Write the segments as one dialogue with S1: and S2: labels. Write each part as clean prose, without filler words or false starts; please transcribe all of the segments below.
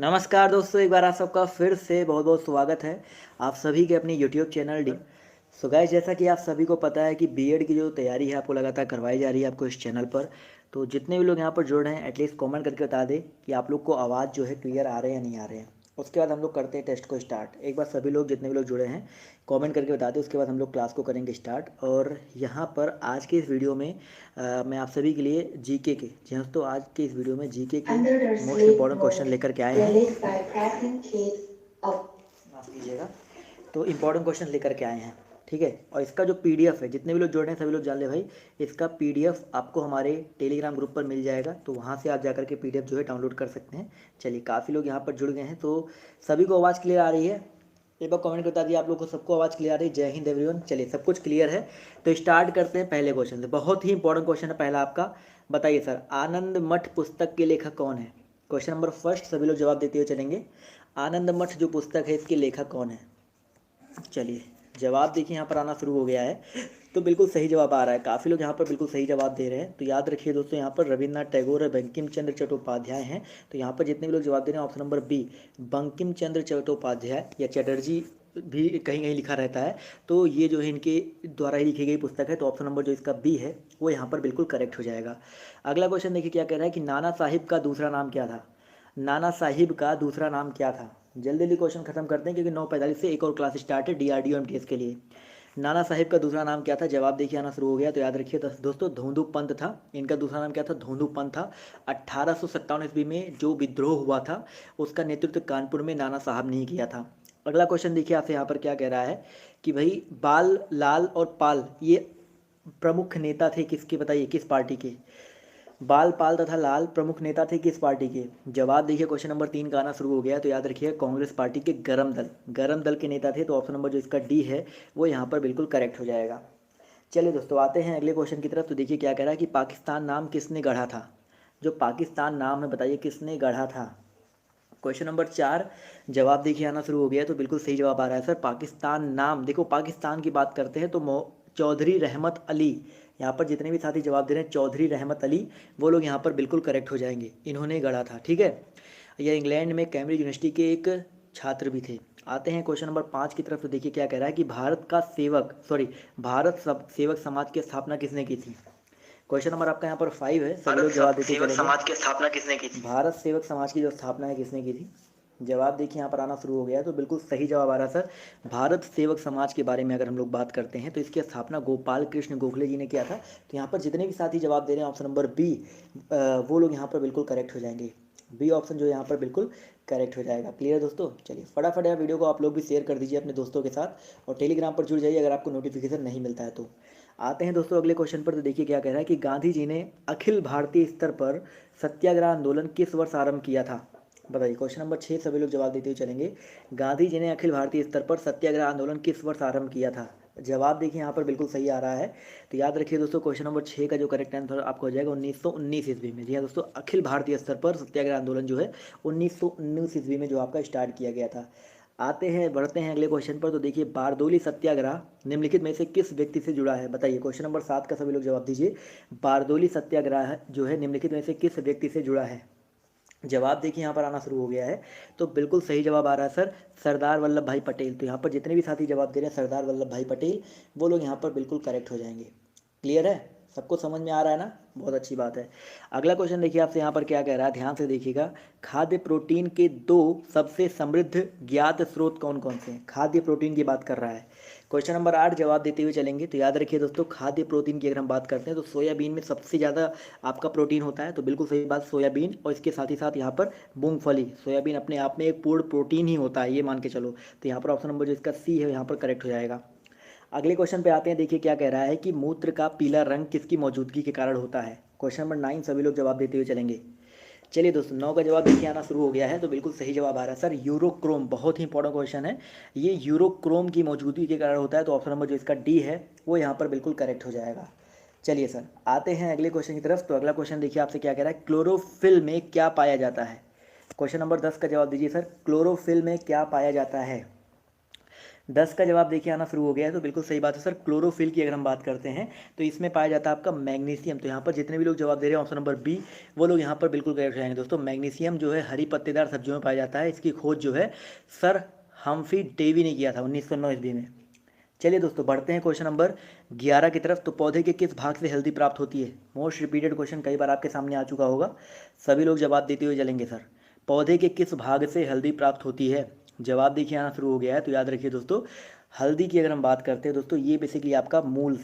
S1: नमस्कार दोस्तों, एक बार आप सबका फिर से बहुत बहुत स्वागत है आप सभी के अपने YouTube channel D. So guys, जैसा कि आप सभी को पता है कि बीएड की जो तैयारी है आपको लगातार करवाई जा रही है आपको इस चैनल पर। तो जितने भी लोग यहाँ पर जुड़ रहे हैं एटलीस्ट कमेंट करके बता दें कि आप लोग को आवाज़ जो है क्लियर आ रहे हैं या नहीं आ रहे हैं। उसके बाद हम लोग करते हैं टेस्ट को स्टार्ट। एक बार सभी लोग जितने भी लोग जुड़े हैं कमेंट करके बता दें, उसके बाद हम लोग क्लास को करेंगे स्टार्ट। और यहाँ पर आज के इस वीडियो में मैं आप सभी के लिए जीके के जी हाँ, तो आज के इस वीडियो में जीके के मोस्ट इंपॉर्टेंट क्वेश्चन लेकर के आए हैं। माफ कीजिएगा। तो इंपॉर्टेंट क्वेश्चन लेकर के आए हैं, ठीक है। और इसका जो पीडीएफ है, जितने भी लोग जुड़ रहे हैं सभी लोग जान ले भाई, इसका पीडीएफ आपको हमारे टेलीग्राम ग्रुप पर मिल जाएगा, तो वहाँ से आप जाकर के पीडीएफ जो है डाउनलोड कर सकते हैं। चलिए, काफ़ी लोग यहाँ पर जुड़ गए हैं, तो सभी को आवाज़ क्लियर आ रही है? एक बार कमेंट बता दिए आप लोग को सबको आवाज़ क्लियर आ रही है। जय हिंद एवरीवन। चलिए, सब कुछ क्लियर है तो स्टार्ट करते हैं पहले क्वेश्चन से। बहुत ही इंपॉर्टेंट क्वेश्चन है पहला आपका। बताइए सर, आनंद मठ पुस्तक के लेखक कौन है? क्वेश्चन नंबर फर्स्ट, सभी लोग जवाब देते हुए चलेंगे। आनंद मठ जो पुस्तक है इसके लेखक कौन है? चलिए, जवाब देखिए यहाँ पर आना शुरू हो गया है, तो बिल्कुल सही जवाब आ रहा है। काफ़ी लोग यहाँ पर बिल्कुल सही जवाब दे रहे हैं। तो याद रखिए दोस्तों, यहाँ पर रविन्द्रनाथ टैगोर और बंकिम चंद्र चट्टोपाध्याय हैं। तो यहाँ पर जितने भी लोग जवाब दे रहे हैं option number B, Bankim Chandra Chattopadhyay या चटर्जी भी कहीं कहीं लिखा रहता है, तो ये जो है इनके द्वारा ही लिखी गई पुस्तक है। तो ऑप्शन नंबर जो इसका बी है वो यहाँ पर बिल्कुल करेक्ट हो जाएगा। अगला क्वेश्चन देखिए क्या कह रहा है कि नाना साहिब का दूसरा नाम क्या था? नाना साहिब का दूसरा नाम क्या था? जल्दी जल्दी क्वेश्चन खत्म करते हैं क्योंकि 9:45 से एक और क्लास स्टार्ट है डीआरडीओ एमटीएस के लिए। नाना साहिब का दूसरा नाम क्या था? जवाब देखिए आना शुरू हो गया। तो याद रखिए दोस्तों, धोंदू पंत था। इनका दूसरा नाम क्या था? धोंदू पंत था। 1857 ईस्वी में जो विद्रोह हुआ था उसका नेतृत्व कानपुर में नाना साहब ने ही किया था। अगला क्वेश्चन देखिए आपसे यहाँ पर क्या कह रहा है कि भाई बाल, लाल और पाल ये प्रमुख नेता थे किसके? बताइए किस पार्टी के? बाल, पाल तथा लाल प्रमुख नेता थे किस पार्टी के? जवाब देखिए क्वेश्चन नंबर 3 का आना शुरू हो गया है। तो याद रखिए कांग्रेस पार्टी के गरम दल के नेता थे। तो ऑप्शन नंबर जो इसका डी है वो यहाँ पर बिल्कुल करेक्ट हो जाएगा। चलिए दोस्तों, आते हैं अगले क्वेश्चन की तरफ। तो देखिए क्या कह रहा है कि पाकिस्तान नाम किसने गढ़ा था? जो पाकिस्तान नाम है बताइए किसने गढ़ा था? क्वेश्चन नंबर 4, जवाब देखिए आना शुरू हो गया है। तो बिल्कुल सही जवाब आ रहा है सर। पाकिस्तान नाम, देखो पाकिस्तान की बात करते हैं तो चौधरी रहमत अली, यहाँ पर जितने भी साथी जवाब दे रहे हैं चौधरी रहमत अली, वो लोग यहाँ पर बिल्कुल करेक्ट हो जाएंगे। इन्होंने गढ़ा था, ठीक है। यह इंग्लैंड में कैम्ब्रिज यूनिवर्सिटी के एक छात्र भी थे। आते हैं क्वेश्चन नंबर 5 की तरफ। तो देखिए क्या कह रहा है कि भारत सेवक समाज की स्थापना किसने की थी? क्वेश्चन नंबर आपका यहाँ पर 5 है, सभी लोग जवाब देते चलेंगे। समाज की स्थापना किसने की थी? भारत सेवक समाज की जो स्थापना है किसने की थी? जवाब देखिए यहाँ पर आना शुरू हो गया है। तो बिल्कुल सही जवाब आ रहा है सर। भारत सेवक समाज के बारे में अगर हम लोग बात करते हैं तो इसकी स्थापना गोपाल कृष्ण गोखले जी ने किया था। तो यहाँ पर जितने भी साथी जवाब दे रहे हैं ऑप्शन नंबर बी, वो लोग यहाँ पर बिल्कुल करेक्ट हो जाएंगे। बी ऑप्शन जो यहाँ पर बिल्कुल करेक्ट हो जाएगा। क्लियर है दोस्तों? चलिए फटाफट यार वीडियो को आप लोग भी शेयर कर दीजिए अपने दोस्तों के साथ और टेलीग्राम पर जुड़ जाइए अगर आपको नोटिफिकेशन नहीं मिलता है तो। आते हैं दोस्तों अगले क्वेश्चन पर। तो देखिए क्या कह रहा है कि गांधी जी ने अखिल भारतीय स्तर पर सत्याग्रह आंदोलन किस वर्ष आरंभ किया था? बताइए क्वेश्चन नंबर 6, सभी लोग जवाब देते हुए चलेंगे। गांधी जी ने अखिल भारतीय स्तर पर सत्याग्रह आंदोलन किस वर्ष आरंभ किया था? जवाब देखिए यहाँ पर बिल्कुल सही आ रहा है। तो याद रखिए दोस्तों, क्वेश्चन नंबर 6 का जो करेक्ट आंसर आपको हो जाएगा 1919 ईस्वी में। जी हाँ दोस्तों, अखिल भारतीय स्तर पर सत्याग्रह आंदोलन जो है 1919 ईस्वी में जो आपका स्टार्ट किया गया था। आते हैं बढ़ते हैं अगले क्वेश्चन पर। तो देखिए बारदोली सत्याग्रह निम्नलिखित में से किस व्यक्ति से जुड़ा है? बताइए क्वेश्चन नंबर 7 का सभी लोग जवाब दीजिए। बारदोली सत्याग्रह जो है निम्नलिखित में से किस व्यक्ति से जुड़ा है? जवाब देखिए यहाँ पर आना शुरू हो गया है। तो बिल्कुल सही जवाब आ रहा है सर, सरदार वल्लभ भाई पटेल। तो यहाँ पर जितने भी साथी जवाब दे रहे हैं सरदार वल्लभ भाई पटेल, वो लोग यहाँ पर बिल्कुल करेक्ट हो जाएंगे। क्लियर है? सबको समझ में आ रहा है ना? बहुत अच्छी बात है। अगला क्वेश्चन देखिए आपसे यहाँ पर क्या कह रहा है, ध्यान से देखिएगा। खाद्य प्रोटीन के 2 सबसे समृद्ध ज्ञात स्रोत कौन कौन से हैं? खाद्य प्रोटीन की बात कर रहा है। क्वेश्चन नंबर 8 जवाब देते हुए चलेंगे। तो याद रखिए दोस्तों, खाद्य प्रोटीन की अगर हम बात करते हैं तो सोयाबीन में सबसे ज़्यादा आपका प्रोटीन होता है। तो बिल्कुल सही बात, सोयाबीन। और इसके साथ ही साथ यहाँ पर मूंगफली। सोयाबीन अपने आप में एक पूर्ण प्रोटीन ही होता है, ये मान के चलो। तो यहाँ पर ऑप्शन नंबर जो इसका सी है यहाँ पर करेक्ट हो जाएगा। अगले क्वेश्चन पे आते हैं। देखिए क्या कह रहा है कि मूत्र का पीला रंग किसकी मौजूदगी के कारण होता है? क्वेश्चन नंबर 9 सभी लोग जवाब देते हुए चलेंगे। चलिए दोस्तों, 9 का जवाब देखिए आना शुरू हो गया है। तो बिल्कुल सही जवाब आ रहा है सर, यूरोक्रोम। बहुत ही इंपॉर्टेंट क्वेश्चन है, ये यूरोक्रोम की मौजूदगी के कारण होता है। तो ऑप्शन नंबर जो इसका डी है वो यहाँ पर बिल्कुल करेक्ट हो जाएगा। चलिए सर, आते हैं अगले क्वेश्चन की तरफ। तो अगला क्वेश्चन देखिए आपसे क्या कह रहा है, क्लोरोफिल में क्या पाया जाता है? क्वेश्चन नंबर 10 का जवाब दीजिए सर, क्लोरोफिल में क्या पाया जाता है? 10 का जवाब देखिए आना शुरू हो गया है, तो बिल्कुल सही बात है सर। क्लोरोफिल की अगर हम बात करते हैं तो इसमें पाया जाता है आपका मैग्नीशियम। तो यहाँ पर जितने भी लोग जवाब दे रहे हैं ऑप्शन नंबर बी, वो लोग यहाँ पर बिल्कुल करेक्ट हो जाएंगे दोस्तों। मैग्नीशियम जो है हरी पत्तेदार सब्जियों में पाया जाता है। इसकी खोज जो है सर हम्फ्री डेवी ने किया था 1909 ईस्वी में। चलिए दोस्तों बढ़ते हैं क्वेश्चन नंबर 11 की तरफ। तो पौधे के किस भाग से हल्दी प्राप्त होती है? मोस्ट रिपीटेड क्वेश्चन, कई बार आपके सामने आ चुका होगा, सभी लोग जवाब देते हुए चलेंगे सर। पौधे के किस भाग से हल्दी प्राप्त होती है? जवाब देखिए आना शुरू हो गया है, तो याद रखिए दोस्तों, हल्दी की अगर हम बात करते हैं दोस्तों, ये बेसिकली आपका मूल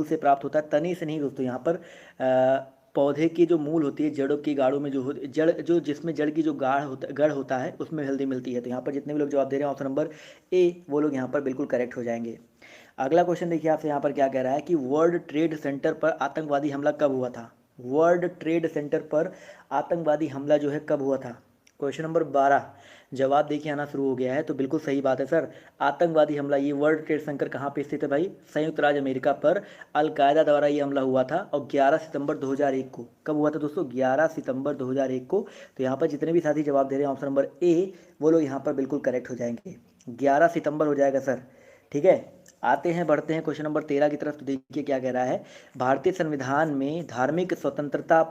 S1: से प्राप्त होता है, तने से नहीं दोस्तों। यहाँ पर पौधे की जो मूल होती है, जड़ों की गाढ़ों में जो जड़ जो जिसमें जड़ की जो गढ़ होता है उसमें हल्दी मिलती है। तो यहाँ पर जितने भी लोग जवाब दे रहे हैं ऑप्शन नंबर ए, वो लोग यहाँ पर बिल्कुल करेक्ट हो जाएंगे। अगला क्वेश्चन देखिए आपसे यहाँ पर क्या कह रहा है कि वर्ल्ड ट्रेड सेंटर पर आतंकवादी हमला कब हुआ था? वर्ल्ड ट्रेड सेंटर पर आतंकवादी हमला जो है कब हुआ था? क्वेश्चन नंबर 12 जवाब देखिए आना शुरू हो गया है, तो बिल्कुल सही बात है सर। आतंकवादी हमला, ये वर्ल्ड ट्रेड सेंटर कहाँ पे स्थित है भाई? संयुक्त राज्य अमेरिका पर अलकायदा द्वारा ये हमला हुआ था, और 11 सितंबर 2001 को। कब हुआ था दोस्तों? 11 सितंबर 2001 को। तो यहाँ पर जितने भी साथी जवाब दे रहे हैं ऑप्शन नंबर ए, वो लोग यहाँ पर बिल्कुल करेक्ट हो जाएंगे। 11 सितंबर हो जाएगा सर, ठीक है। आते हैं बढ़ते हैं क्वेश्चन नंबर 13 की तरफ। तो देखिए क्या कह रहा है, भारतीय संविधान में धार्मिक स्वतंत्रता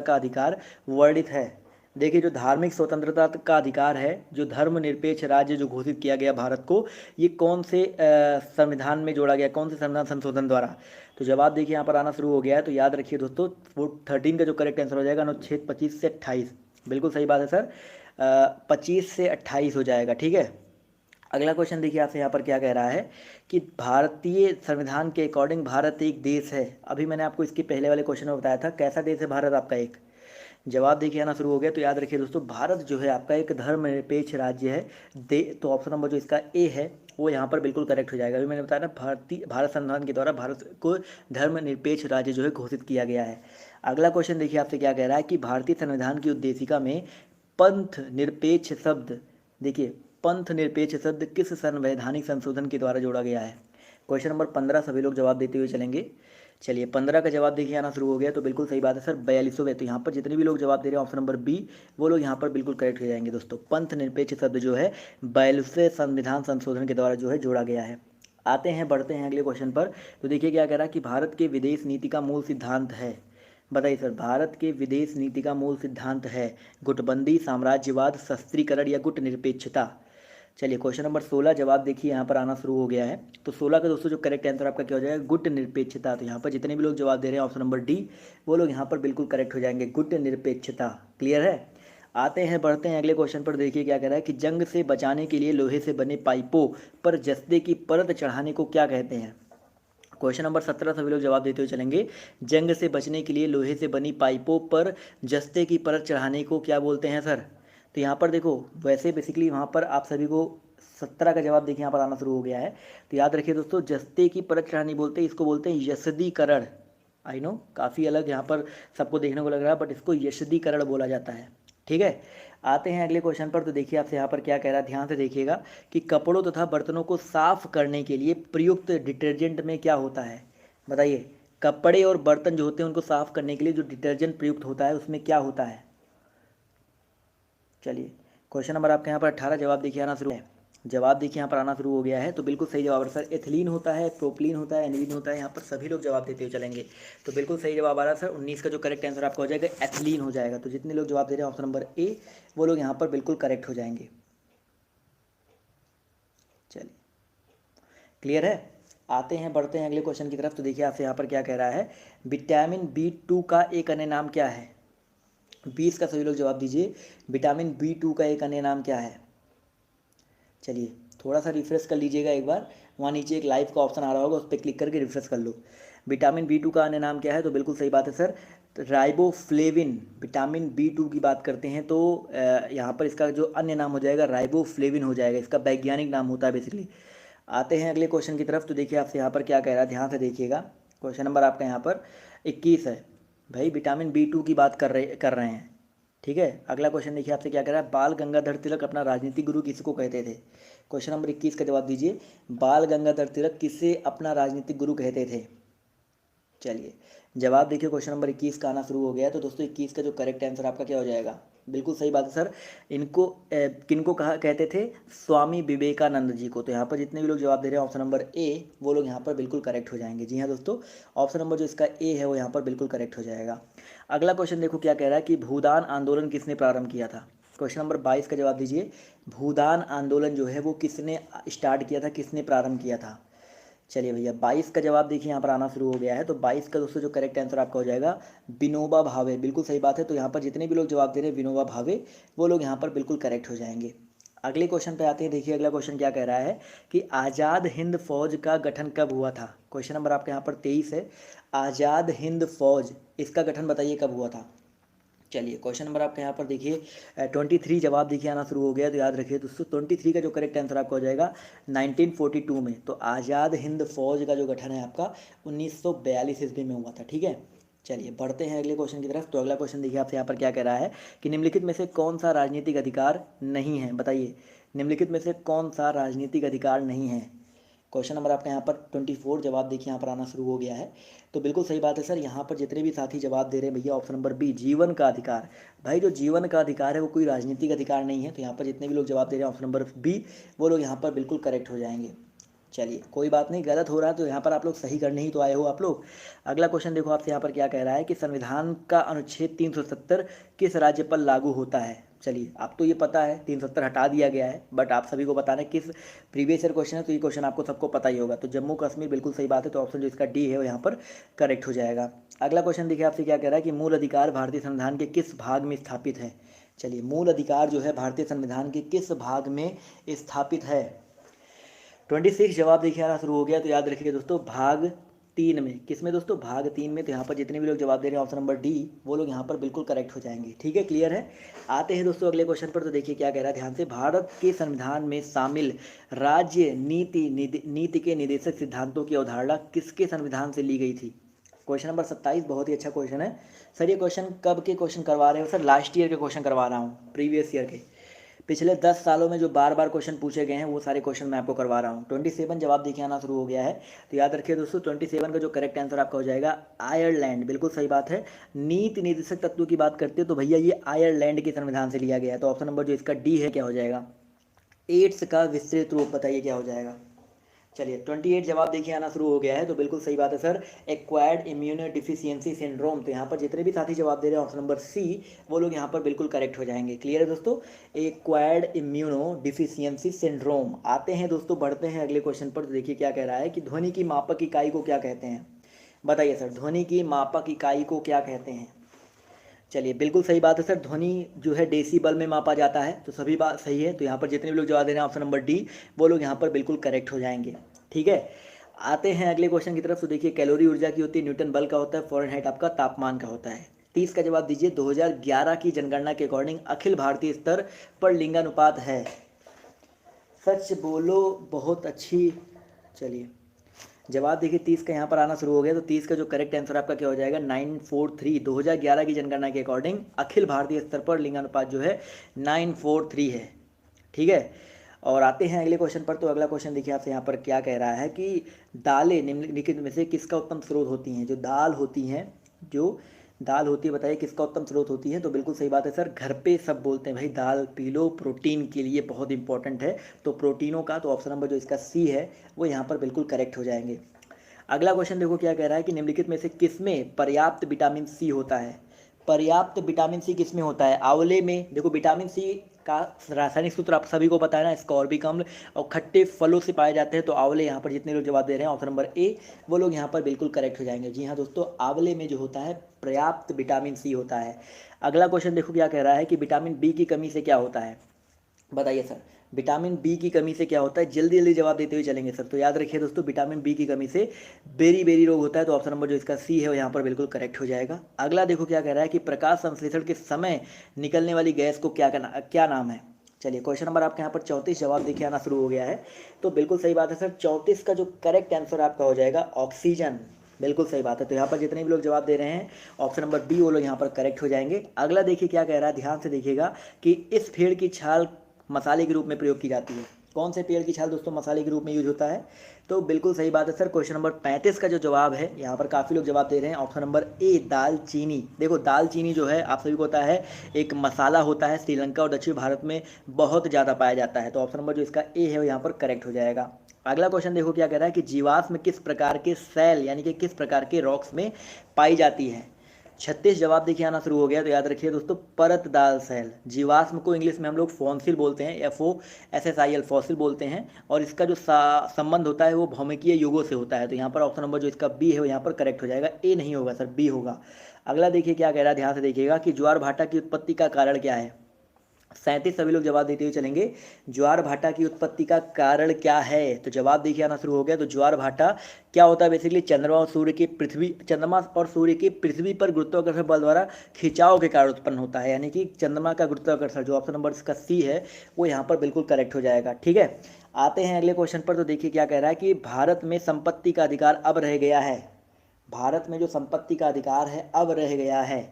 S1: का अधिकार वर्णित है। देखिए जो धार्मिक स्वतंत्रता का अधिकार है, जो धर्मनिरपेक्ष राज्य जो घोषित किया गया भारत को, ये कौन से संविधान में जोड़ा गया, कौन से संविधान संशोधन द्वारा? तो जवाब देखिए यहाँ पर आना शुरू हो गया है, तो याद रखिए दोस्तों, वो 13 का जो करेक्ट आंसर हो जाएगा अनुच्छेद 25 से 28। बिल्कुल सही बात है सर, 25 से 28 हो जाएगा, ठीक है। अगला क्वेश्चन देखिए आपसे यहाँ पर क्या कह रहा है कि भारतीय संविधान के अकॉर्डिंग भारत एक देश है। अभी मैंने आपको इसके पहले वाले क्वेश्चन में बताया था कैसा देश है भारत आपका एक। जवाब देखिए आना शुरू हो गया, तो याद रखिए दोस्तों, भारत जो है आपका एक धर्मनिरपेक्ष राज्य है। तो ऑप्शन नंबर जो इसका ए है वो यहाँ पर बिल्कुल करेक्ट हो जाएगा। अभी मैंने बताया ना, भारत संविधान के द्वारा भारत को धर्मनिरपेक्ष राज्य जो है घोषित किया गया है। अगला क्वेश्चन देखिए आपसे क्या कह रहा है कि भारतीय संविधान की उद्देशिका में पंथ निरपेक्ष शब्द, देखिए पंथ निरपेक्ष शब्द किस संवैधानिक संशोधन के द्वारा जोड़ा गया है? क्वेश्चन नंबर 15 सभी लोग जवाब देते हुए चलेंगे। चलिए 15 का जवाब देखिए आना शुरू हो गया, तो बिल्कुल सही बात है सर, 42वें। तो यहाँ पर जितने भी लोग जवाब दे रहे हैं ऑप्शन नंबर बी, वो लोग यहाँ पर बिल्कुल करेक्ट हो जाएंगे दोस्तों। पंथ निरपेक्ष शब्द जो है 42वें संविधान संशोधन के द्वारा जो है जोड़ा गया है। आते हैं बढ़ते हैं अगले क्वेश्चन पर। तो देखिए क्या कह रहा है कि भारत के विदेश नीति का मूल सिद्धांत है। बताइए सर, भारत के विदेश नीति का मूल सिद्धांत है गुटबंदी, साम्राज्यवाद, सस्त्रीकरण या गुट निरपेक्षता? चलिए क्वेश्चन नंबर 16 जवाब देखिए यहाँ पर आना शुरू हो गया है। तो 16 का दोस्तों जो करेक्ट आंसर आपका क्या हो जाएगा? गुट निरपेक्षता। तो यहाँ पर जितने भी लोग जवाब दे रहे हैं ऑप्शन नंबर डी, वो लोग यहाँ पर बिल्कुल करेक्ट हो जाएंगे, गुट निरपेक्षता। क्लियर है। आते हैं बढ़ते हैं अगले क्वेश्चन पर। देखिए क्या कह रहा है कि जंग से बचाने के लिए लोहे से बने पाइपों पर जस्ते की परत चढ़ाने को क्या कहते हैं? क्वेश्चन नंबर 17 सभी लोग जवाब देते हुए चलेंगे। जंग से बचने के लिए लोहे से बनी पाइपों पर जस्ते की परत चढ़ाने को क्या बोलते हैं सर? तो यहाँ पर देखो, वैसे बेसिकली वहाँ पर आप सभी को 17 का जवाब देखिए यहाँ पर आना शुरू हो गया है। तो याद रखिए दोस्तों, जस्ते की परत चढ़ानी बोलते हैं, इसको बोलते हैं यशदीकरण। आई नो काफ़ी अलग यहाँ पर सबको देखने को लग रहा है, बट इसको यशदीकरण बोला जाता है, ठीक है। आते हैं अगले क्वेश्चन पर। तो देखिए आपसे यहाँ पर क्या कह रहा है, ध्यान से देखिएगा कि कपड़ों तथा बर्तनों को साफ करने के लिए प्रयुक्त डिटर्जेंट में क्या होता है? बताइए, कपड़े और बर्तन जो होते हैं उनको साफ करने के लिए जो डिटर्जेंट प्रयुक्त होता है उसमें क्या होता है? चलिए क्वेश्चन नंबर आपके यहाँ पर 18 जवाब देखिए आना शुरू है। जवाब देखिए यहाँ पर आना शुरू हो गया है, तो बिल्कुल सही जवाब है सर, एथिलीन होता है, प्रोपिलीन होता है, एनिलीन होता है। यहाँ पर सभी लोग जवाब देते हुए चलेंगे, तो बिल्कुल सही जवाब आ रहा है सर। 19 का जो करेक्ट आंसर आपका हो जाएगा एथिलीन हो जाएगा। तो जितने लोग जवाब दे रहे हैं ऑप्शन नंबर ए, वो लोग यहाँ पर बिल्कुल करेक्ट हो जाएंगे। चलिए क्लियर है। आते हैं बढ़ते हैं अगले क्वेश्चन की तरफ। तो देखिए आपसे यहाँ पर क्या कह रहा है, विटामिन B2 का एक अन्य नाम क्या है? 20 का सभी लोग जवाब दीजिए, विटामिन B2 का एक अन्य नाम क्या है? चलिए थोड़ा सा रिफ्रेश कर लीजिएगा एक बार, वहाँ नीचे एक लाइव का ऑप्शन आ रहा होगा, उस पर क्लिक करके रिफ्रेश कर लो। विटामिन B2 का अन्य नाम क्या है? तो बिल्कुल सही बात है सर, तो राइबोफ्लेविन। विटामिन B2 की बात करते हैं तो यहाँ पर इसका जो अन्य नाम हो जाएगा राइबोफ्लेविन हो जाएगा, इसका वैज्ञानिक नाम होता है बेसिकली। आते हैं अगले क्वेश्चन की तरफ। तो देखिए आपसे यहाँ पर क्या कह रहा है, ध्यान से देखिएगा। क्वेश्चन नंबर आपका यहाँ पर 21 है भाई, विटामिन B2 की बात कर रहे हैं, ठीक है। अगला क्वेश्चन देखिए आपसे क्या कह रहा है, बाल गंगाधर तिलक अपना राजनीतिक गुरु किसको कहते थे? क्वेश्चन नंबर 21 का जवाब दीजिए, बाल गंगाधर तिलक किसे अपना राजनीतिक गुरु कहते थे? चलिए जवाब देखिए, क्वेश्चन नंबर 21 का आना शुरू हो गया है। तो दोस्तों 21 का जो करेक्ट आंसर आपका क्या हो जाएगा? बिल्कुल सही बात है सर। इनको किनको कहा कहते थे? स्वामी विवेकानंद जी को। तो यहाँ पर जितने भी लोग जवाब दे रहे हैं ऑप्शन नंबर ए, वो लोग यहाँ पर बिल्कुल करेक्ट हो जाएंगे। जी हाँ दोस्तों, ऑप्शन नंबर जो इसका ए है वो यहाँ पर बिल्कुल करेक्ट हो जाएगा। अगला क्वेश्चन देखो क्या कह रहा है कि भूदान आंदोलन किसने प्रारंभ किया था? क्वेश्चन नंबर 22 का जवाब दीजिए। भूदान आंदोलन जो है वो किसने स्टार्ट किया था, किसने प्रारंभ किया था? चलिए भैया 22 का जवाब देखिए यहाँ पर आना शुरू हो गया है। तो 22 का दोस्तों जो करेक्ट आंसर आपका हो जाएगा विनोबा भावे। बिल्कुल सही बात है। तो यहाँ पर जितने भी लोग जवाब दे रहे हैं विनोबा भावे, वो लोग यहाँ पर बिल्कुल करेक्ट हो जाएंगे। अगले क्वेश्चन पे आते हैं। देखिए अगला क्वेश्चन क्या कह रहा है कि आज़ाद हिंद फौज का गठन कब हुआ था? क्वेश्चन नंबर आपके यहाँ पर 23 है। आज़ाद हिंद फौज, इसका गठन बताइए कब हुआ था? चलिए क्वेश्चन नंबर आपका यहाँ पर देखिए 23 जवाब देखिए आना शुरू हो गया। तो याद रखिए दोस्तों 23 का जो करेक्ट आंसर आपका हो जाएगा 1942 में। तो आज़ाद हिंद फौज का जो गठन है आपका 1942 ईस्वी में हुआ था। ठीक है, चलिए बढ़ते हैं अगले क्वेश्चन की तरफ। तो अगला क्वेश्चन देखिए आपसे यहाँ पर क्या कह रहा है कि निम्नलिखित में से कौन सा राजनीतिक अधिकार नहीं है? बताइए निम्नलिखित में से कौन सा राजनीतिक अधिकार नहीं है? क्वेश्चन नंबर आपका यहाँ पर 24 जवाब देखिए यहाँ पर आना शुरू हो गया है। तो बिल्कुल सही बात है सर। यहाँ पर जितने भी साथी जवाब दे रहे हैं भैया ऑप्शन नंबर बी, जीवन का अधिकार। भाई जो जीवन का अधिकार है वो कोई राजनीतिक अधिकार नहीं है। तो यहाँ पर जितने भी लोग जवाब दे रहे हैं ऑप्शन नंबर बी, वो लोग यहाँ पर बिल्कुल करेक्ट हो जाएंगे। चलिए कोई बात नहीं, गलत हो रहा है तो यहाँ पर आप लोग सही करने ही तो आए हो आप लोग। अगला क्वेश्चन देखो आपसे यहाँ पर क्या कह रहा है कि संविधान का अनुच्छेद 370 किस राज्य पर लागू होता है? चलिए आप तो ये पता है 370 हटा दिया गया है, बट आप सभी को बताना है किस प्रीवियस ईयर क्वेश्चन है। तो ये क्वेश्चन आपको सबको पता ही होगा। तो जम्मू कश्मीर, बिल्कुल सही बात है। तो ऑप्शन जो इसका डी है वो यहाँ पर करेक्ट हो जाएगा। अगला क्वेश्चन देखिए आपसे क्या कह रहा है कि मूल अधिकार भारतीय संविधान के किस भाग में स्थापित है? चलिए मूल अधिकार जो है भारतीय संविधान के किस भाग में स्थापित है? 26 जवाब देखिए आना शुरू हो गया। तो याद रखिए दोस्तों भाग 3 में। किस में दोस्तों? भाग 3 में। तो यहाँ पर जितने भी लोग जवाब दे रहे हैं ऑप्शन नंबर डी, वो लोग यहाँ पर बिल्कुल करेक्ट हो जाएंगे। ठीक है, क्लियर है। आते हैं दोस्तों अगले क्वेश्चन पर। तो देखिए क्या कह रहा है ध्यान से। भारत के संविधान में शामिल राज्य नीति के निदेशक सिद्धांतों की अवधारणा किसके संविधान से ली गई थी? क्वेश्चन नंबर 27 बहुत ही अच्छा क्वेश्चन है सर। ये क्वेश्चन कब के क्वेश्चन करवा रहे हो सर? लास्ट ईयर के क्वेश्चन करवा रहा हूँ, प्रीवियस ईयर के। पिछले 10 सालों में जो बार बार क्वेश्चन पूछे गए हैं वो सारे क्वेश्चन मैं आपको करवा रहा हूँ। 27 जवाब देखिए आना शुरू हो गया है। तो याद रखिए दोस्तों 27 का जो करेक्ट आंसर आपका हो जाएगा आयरलैंड। बिल्कुल सही बात है। नीति निर्देशक तत्वों की बात करते हो तो भैया ये आयरलैंड के संविधान से लिया गया है। तो ऑप्शन नंबर जो इसका डी है क्या हो जाएगा? एड्स का विस्तृत रूप बताइए क्या हो जाएगा? चलिए 28 जवाब देखिए आना शुरू हो गया है। तो बिल्कुल सही बात है sir, acquired immuno deficiency syndrome. तो यहाँ पर जितने भी साथी जवाब दे रहे हैं ऑप्शन नंबर सी, वो लोग यहाँ पर बिल्कुल करेक्ट हो जाएंगे। क्लियर है दोस्तों, एक्वायर्ड इम्यूनो डिफिशियंसी सिंड्रोम। आते हैं दोस्तों, बढ़ते हैं अगले क्वेश्चन पर। तो देखिए क्या कह रहा है कि ध्वनि की मापक इकाई को क्या कहते हैं? बताइए सर, ध्वनि की मापक इकाई को क्या कहते हैं? चलिए बिल्कुल सही बात है सर। ध्वनि जो है डेसीबल में मापा जाता है। तो सभी बात सही है। तो यहाँ पर जितने भी लोग जवाब दे रहे हैं ऑप्शन नंबर डी, वो लोग यहाँ पर बिल्कुल करेक्ट हो जाएंगे। ठीक है, आते हैं अगले क्वेश्चन की तरफ। तो देखिए कैलोरी ऊर्जा की होती है, न्यूटन बल का होता है, फ़ारेनहाइट आपका तापमान का होता है। 30 का जवाब दीजिए। 2011 की जनगणना के अकॉर्डिंग अखिल भारतीय स्तर पर लिंगानुपात है? सच बोलो बहुत अच्छी। चलिए जवाब देखिए 30 का यहाँ पर आना शुरू हो गया। तो 30 का जो करेक्ट आंसर आपका क्या हो जाएगा? 943। 2011 की जनगणना के अकॉर्डिंग अखिल भारतीय स्तर पर लिंगानुपात जो है 943 है। ठीक है, और आते हैं अगले क्वेश्चन पर। तो अगला क्वेश्चन देखिए आपसे यहाँ पर क्या कह रहा है कि दालें निम्नलिखित में से किसका उत्तम स्रोत होती हैं? जो दाल होती है बताइए किसका उत्तम स्रोत होती है? तो बिल्कुल सही बात है सर, घर पे सब बोलते हैं भाई दाल पी लो, प्रोटीन के लिए बहुत इंपॉर्टेंट है। तो प्रोटीनों का तो ऑप्शन नंबर जो इसका सी है वो यहाँ पर बिल्कुल करेक्ट हो जाएंगे। अगला क्वेश्चन देखो क्या कह रहा है कि निम्नलिखित में से किसमें पर्याप्त विटामिन सी होता है? पर्याप्त विटामिन सी किसमें होता है? आंवले में। देखो विटामिन सी का रासायनिक सूत्र आप सभी को पता है ना, स्कॉर्बिक अम्ल, और खट्टे फलों से पाए जाते हैं। तो आंवले, यहाँ पर जितने लोग जवाब दे रहे हैं ऑप्शन नंबर ए, वो लोग यहाँ पर बिल्कुल करेक्ट हो जाएंगे। जी हाँ दोस्तों, आंवले में जो होता है पर्याप्त विटामिन सी होता है। अगला क्वेश्चन देखो क्या कह रहा है कि विटामिन बी की कमी से क्या होता है? बताइए सर, विटामिन बी की कमी से क्या होता है? जल्दी जल्दी जवाब देते हुए चलेंगे सर। तो याद रखिए दोस्तों विटामिन बी की कमी से बेरी रोग होता है। तो ऑप्शन नंबर जो इसका सी है वो यहाँ पर बिल्कुल करेक्ट हो जाएगा। अगला देखो क्या कह रहा है कि प्रकाश संश्लेषण के समय निकलने वाली गैस को क्या नाम है? चलिए क्वेश्चन नंबर आपके यहाँ पर 34 जवाब देखिए आना शुरू हो गया है। तो बिल्कुल सही बात है सर, 34 का जो करेक्ट आंसर आपका हो जाएगा ऑक्सीजन। बिल्कुल सही बात है। तो यहाँ पर जितने भी लोग जवाब दे रहे हैं ऑप्शन नंबर बी, वो लोग यहाँ पर करेक्ट हो जाएंगे। अगला देखिए क्या कह रहा है, ध्यान से देखिएगा कि इस भेड़ की छाल मसाले के रूप में प्रयोग की जाती है। कौन से पेड़ की छाल दोस्तों मसाले के रूप में यूज होता है? तो बिल्कुल सही बात है सर, क्वेश्चन नंबर 35 का जो जवाब है, यहाँ पर काफ़ी लोग जवाब दे रहे हैं, ऑप्शन नंबर ए दालचीनी। देखो दालचीनी जो है आप सभी को पता है एक मसाला होता है, श्रीलंका और दक्षिण भारत में बहुत ज़्यादा पाया जाता है। तो ऑप्शन नंबर जो इसका ए है वो यहाँ पर करेक्ट हो जाएगा। अगला क्वेश्चन देखो क्या कह रहा है कि जीवाश्म किस प्रकार के सेल यानी कि किस प्रकार के रॉक्स में पाई जाती है? 36 जवाब देखिए आना शुरू हो गया। तो याद रखिए दोस्तों, परतदार सेल। जीवाश्म को इंग्लिश में हम लोग फॉसिल बोलते हैं, FOSSIL फॉसिल बोलते हैं, और इसका जो संबंध होता है वो भौमिकीय युगों से होता है। तो यहाँ पर ऑप्शन नंबर जो इसका बी है वो यहाँ पर करेक्ट हो जाएगा, ए नहीं होगा सर, बी होगा। अगला देखिए क्या कह रहा है, ध्यान से देखिएगा कि ज्वार भाटा की उत्पत्ति का कारण क्या है? 37 सभी लोग जवाब देते हुए चलेंगे। ज्वार भाटा की उत्पत्ति का कारण क्या है? तो जवाब देखिए आना शुरू हो गया। तो ज्वार भाटा क्या होता है? बेसिकली चंद्रमा और सूर्य की पृथ्वी पर गुरुत्वाकर्षण बल द्वारा खिंचाव के कारण उत्पन्न होता है, यानी कि चंद्रमा का गुरुत्वाकर्षण, जो ऑप्शन नंबर इसका सी है वो यहाँ पर बिल्कुल करेक्ट हो जाएगा। ठीक है, आते हैं अगले क्वेश्चन पर। तो देखिए क्या कह रहा है कि भारत में संपत्ति का अधिकार अब रह गया है। भारत में जो संपत्ति का अधिकार है अब रह गया है।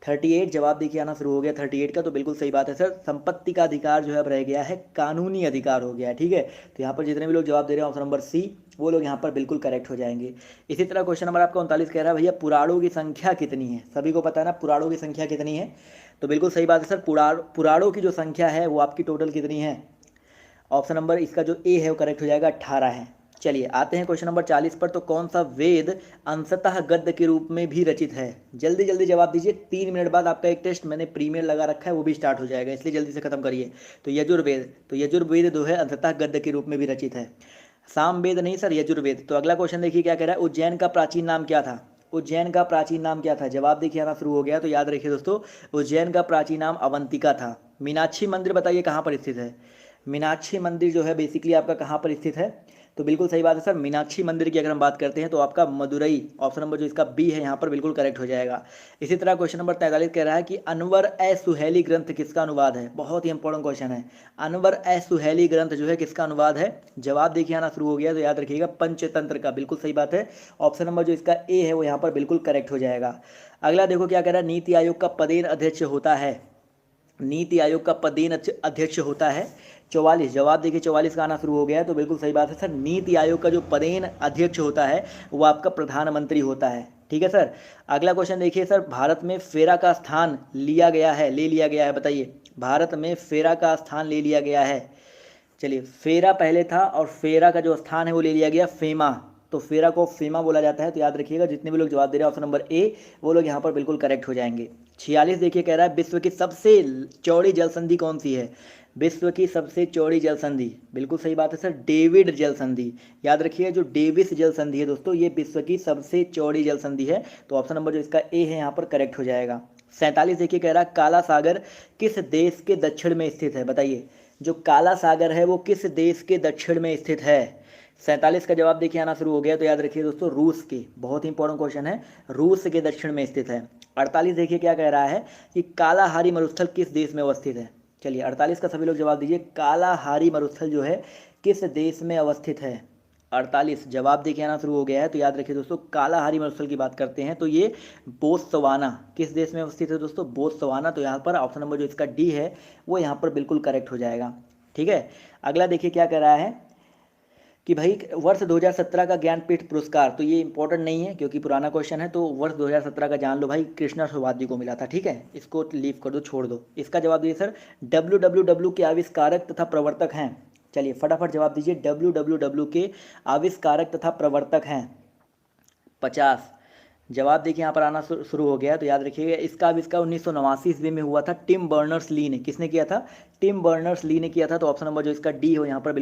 S1: 38 जवाब देखिए आना शुरू हो गया 38 का। तो बिल्कुल सही बात है सर, संपत्ति का अधिकार जो है अब रह गया है, कानूनी अधिकार हो गया है। ठीक है, तो यहाँ पर जितने भी लोग जवाब दे रहे हैं ऑप्शन नंबर सी, वो लोग यहाँ पर बिल्कुल करेक्ट हो जाएंगे। इसी तरह क्वेश्चन नंबर आपका 39 कह रहा है भैया पुराणों की संख्या कितनी है? सभी को पता है ना पुराणों की संख्या कितनी है? तो बिल्कुल सही बात है सर, पुराणों की जो संख्या है वो आपकी टोटल कितनी है? ऑप्शन नंबर इसका जो ए है वो करेक्ट हो जाएगा, 18 है। चलिए आते हैं क्वेश्चन नंबर 40 पर। तो कौन सा वेद अंशतः गद्य के रूप में भी रचित है? जल्दी जल्दी जवाब दीजिए, 3 मिनट बाद आपका एक टेस्ट मैंने प्रीमियर लगा रखा है वो भी स्टार्ट हो जाएगा, इसलिए जल्दी से खत्म करिए। तो यजुर्वेद जो है अंशतः गद्य के रूप में भी रचित है, सामवेद नहीं सर, यजुर्वेद। तो अगला क्वेश्चन देखिए क्या कह रहा है, उज्जैन का प्राचीन नाम क्या था? उज्जैन का प्राचीन नाम क्या था? जवाब देखिए आना शुरू हो गया। तो याद रखिए दोस्तों, उज्जैन का प्राचीन नाम अवंतिका था। मीनाक्षी मंदिर बताइए कहाँ पर स्थित है? मीनाक्षी मंदिर जो है बेसिकली आपका कहाँ पर स्थित है? तो बिल्कुल सही बात है सर, मीनाक्षी मंदिर की अगर हम बात करते हैं तो आपका मदुरई, ऑप्शन नंबर जो इसका बी है यहाँ पर बिल्कुल करेक्ट हो जाएगा। इसी तरह क्वेश्चन नंबर 43 कह रहा है कि अनवर ए सुहेली ग्रंथ किसका अनुवाद है? बहुत ही इंपॉर्टेंट क्वेश्चन है। अनवर ए सुहेली ग्रंथ जो है किसका अनुवाद है? जवाब देखिए आना शुरू हो गया। तो याद रखिएगा पंचतंत्र का, बिल्कुल सही बात है। ऑप्शन नंबर जो इसका ए है वो यहाँ पर बिल्कुल करेक्ट हो जाएगा। अगला देखो क्या कह रहा है, नीति आयोग का पदेन अध्यक्ष होता है। नीति आयोग का पदेन अध्यक्ष होता है 44। जवाब देखिए 44 का आना शुरू हो गया है। तो बिल्कुल सही बात है सर, नीति आयोग का जो पदेन अध्यक्ष होता है वो आपका प्रधानमंत्री होता है। ठीक है सर, अगला क्वेश्चन देखिए सर, भारत में फेरा का स्थान ले लिया गया है, बताइए भारत में फेरा का स्थान ले लिया गया है। चलिए, फेरा पहले था और फेरा का जो स्थान है वो ले लिया गया फेमा, तो फेरा को फेमा बोला जाता है। तो याद रखिएगा जितने भी लोग जवाब दे रहे हैं ऑप्शन नंबर ए, वो लोग यहाँ पर बिल्कुल करेक्ट हो जाएंगे। 46 देखिए कह रहा है विश्व की सबसे चौड़ी जल संधि कौन सी है? विश्व की सबसे चौड़ी जल संधि, बिल्कुल सही बात है सर, डेविड जल संधि। याद रखिए जो डेविस जल संधि है दोस्तों, ये विश्व की सबसे चौड़ी जल संधि है। तो ऑप्शन नंबर जो इसका ए है यहाँ पर करेक्ट हो जाएगा। 47 देखिए कह रहा है काला सागर किस देश के दक्षिण में स्थित है? बताइए जो काला सागर है वो किस देश के दक्षिण में स्थित है? 47 का जवाब देखिए आना शुरू हो गया। तो याद रखिए दोस्तों रूस के, बहुत ही इंपॉर्टेंट क्वेश्चन है, रूस के दक्षिण में स्थित है। 48 देखिए क्या कह रहा है कि कालाहारी मरुस्थल किस देश में अवस्थित है? चलिए 48 का सभी लोग जवाब दीजिए, कालाहारी मरुस्थल जो है किस देश में अवस्थित है? 48 जवाब देखिए आना शुरू हो गया है। तो याद रखिए दोस्तों कालाहारी मरुस्थल की बात करते हैं तो ये बोत्सवाना किस देश में अवस्थित है दोस्तों? बोत्सवाना। तो यहाँ पर ऑप्शन नंबर जो इसका डी है वो यहाँ पर बिल्कुल करेक्ट हो जाएगा। ठीक है, अगला देखिए क्या कह रहा है कि भाई वर्ष 2017 का ज्ञानपीठ पुरस्कार, तो ये इंपॉर्टेंट नहीं है क्योंकि पुराना क्वेश्चन है, तो वर्ष 2017 का जान लो भाई, कृष्णा सोभाद्री को मिला था। ठीक है, इसको लीव कर दो, छोड़ दो। इसका जवाब दीजिए सर, WWW के आविष्कारक तथा प्रवर्तक हैं। चलिए फटाफट जवाब दीजिए, WWW के आविष्कारक तथा प्रवर्तक हैं 50। जवाब देखिए यहाँ पर आना शुरू हो गया। तो याद रखिएगा इसका आविष्कार 1989 ईस्वी में हुआ था, टिम बर्नर्स ली ने। किसने किया था? टिम बर्नर्स ली ने किया था। तो ऑप्शन नंबर जो इसका डी हो यहाँ पर बिल्कुल